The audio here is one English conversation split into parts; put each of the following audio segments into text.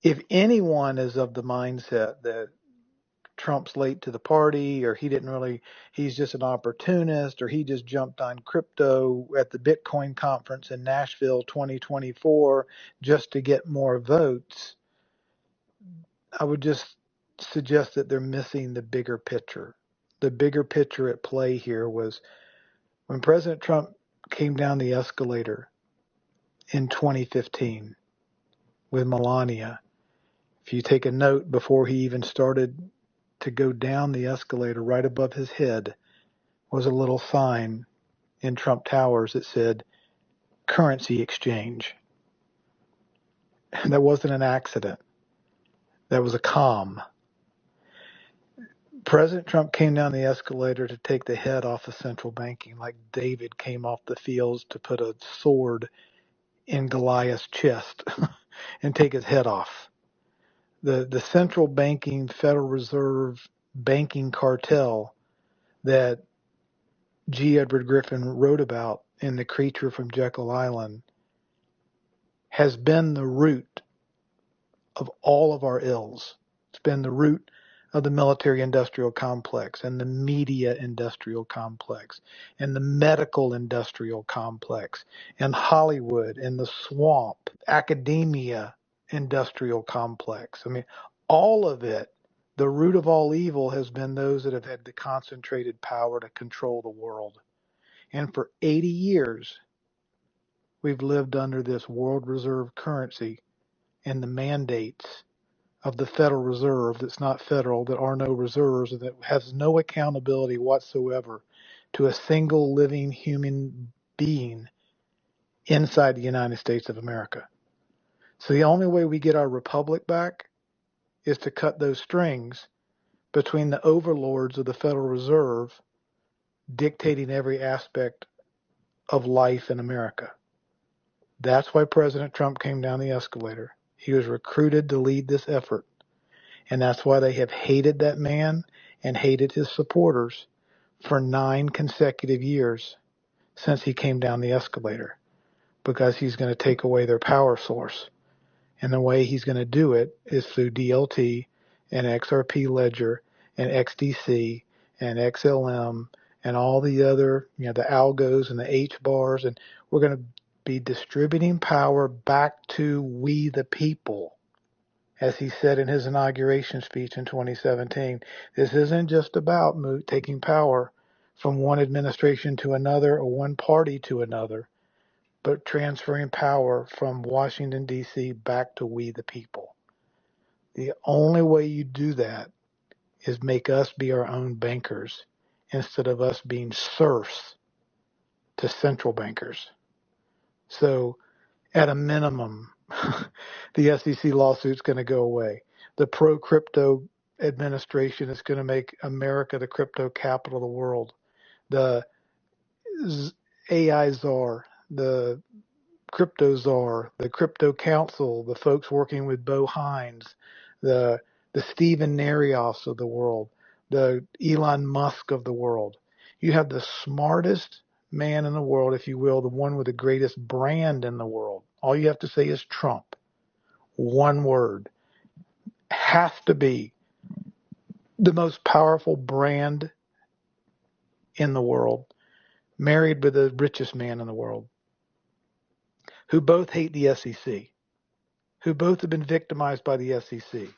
if anyone is of the mindset that Trump's late to the party, or he's just an opportunist, or he just jumped on crypto at the Bitcoin conference in Nashville 2024 just to get more votes, I would just suggest that they're missing the bigger picture. The bigger picture at play here was when President Trump came down the escalator in 2015 with Melania. If you take a note, before he even started to go down the escalator, right above his head was a little sign in Trump Towers that said currency exchange. And that wasn't an accident. That was a comm. President Trump came down the escalator to take the head off of central banking, like David came off the fields to put a sword in Goliath's chest and take his head off. The central banking, Federal Reserve banking cartel that G. Edward Griffin wrote about in The Creature from Jekyll Island has been the root of all of our ills. It's been the root of the military industrial complex and the media industrial complex and the medical industrial complex and Hollywood and the swamp, academia industrial complex. I mean, all of it, the root of all evil has been those that have had the concentrated power to control the world. And for 80 years, we've lived under this world reserve currency and the mandates of the Federal Reserve that's not federal, that are no reserves, and that has no accountability whatsoever to a single living human being inside the United States of America. So the only way we get our republic back is to cut those strings between the overlords of the Federal Reserve dictating every aspect of life in America. That's why President Trump came down the escalator. He was recruited to lead this effort. And that's why they have hated that man and hated his supporters for 9 consecutive years since he came down the escalator, because he's going to take away their power source. And the way he's going to do it is through DLT and XRP Ledger and XDC and XLM and all the other, the algos and the H bars. And we're going to be distributing power back to we the people. As he said in his inauguration speech in 2017, this isn't just about taking power from one administration to another or one party to another, but transferring power from Washington, D.C. back to we the people. The only way you do that is make us be our own bankers instead of us being serfs to central bankers. So at a minimum, the SEC lawsuit's going to go away. The pro-crypto administration is going to make America the crypto capital of the world. The AI czar, the crypto czar, the crypto council, the folks working with Bo Hines, the Stephen Narios of the world, the Elon Musk of the world. You have the smartest man in the world, if you will, the one with the greatest brand in the world. All you have to say is Trump. One word. Has to be the most powerful brand in the world, married with the richest man in the world, who both hate the SEC, who both have been victimized by the SEC,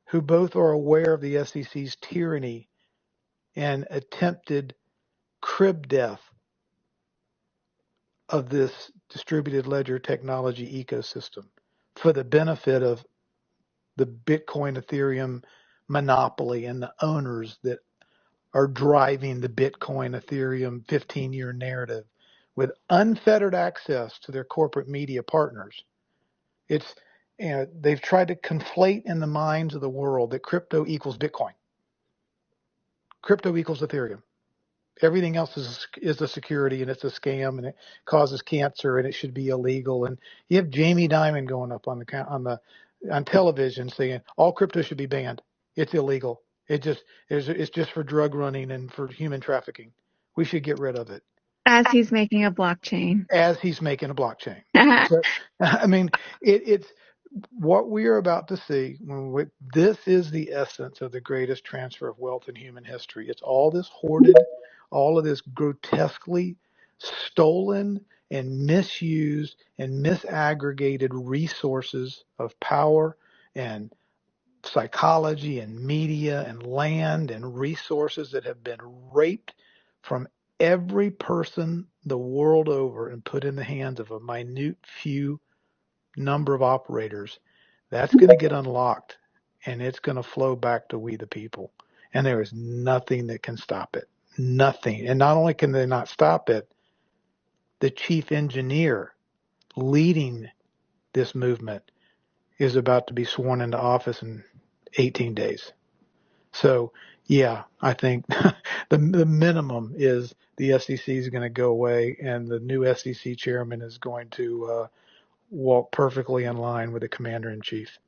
who both are aware of the SEC's tyranny and attempted crib death of this distributed ledger technology ecosystem for the benefit of the Bitcoin, Ethereum monopoly and the owners that are driving the Bitcoin, Ethereum 15-year narrative with unfettered access to their corporate media partners. They've tried to conflate in the minds of the world that crypto equals Bitcoin. Crypto equals Ethereum. Everything else is a security, and it's a scam, and it causes cancer, and it should be illegal. And you have Jamie Dimon going up on television saying all crypto should be banned. It's illegal. It's just for drug running and for human trafficking. We should get rid of it. As he's making a blockchain. So, I mean, it's what we are about to see, this is the essence of the greatest transfer of wealth in human history. It's all this hoarded, all of this grotesquely stolen and misused and misaggregated resources of power and psychology and media and land and resources that have been raped from every person the world over and put in the hands of a minute few number of operators. That's going to get unlocked and it's going to flow back to we the people. And there is nothing that can stop it. Nothing. And not only can they not stop it, the chief engineer leading this movement is about to be sworn into office in 18 days. So, yeah, I think the minimum is the SEC is going to go away and the new SEC chairman is going to walk perfectly in line with the commander in chief.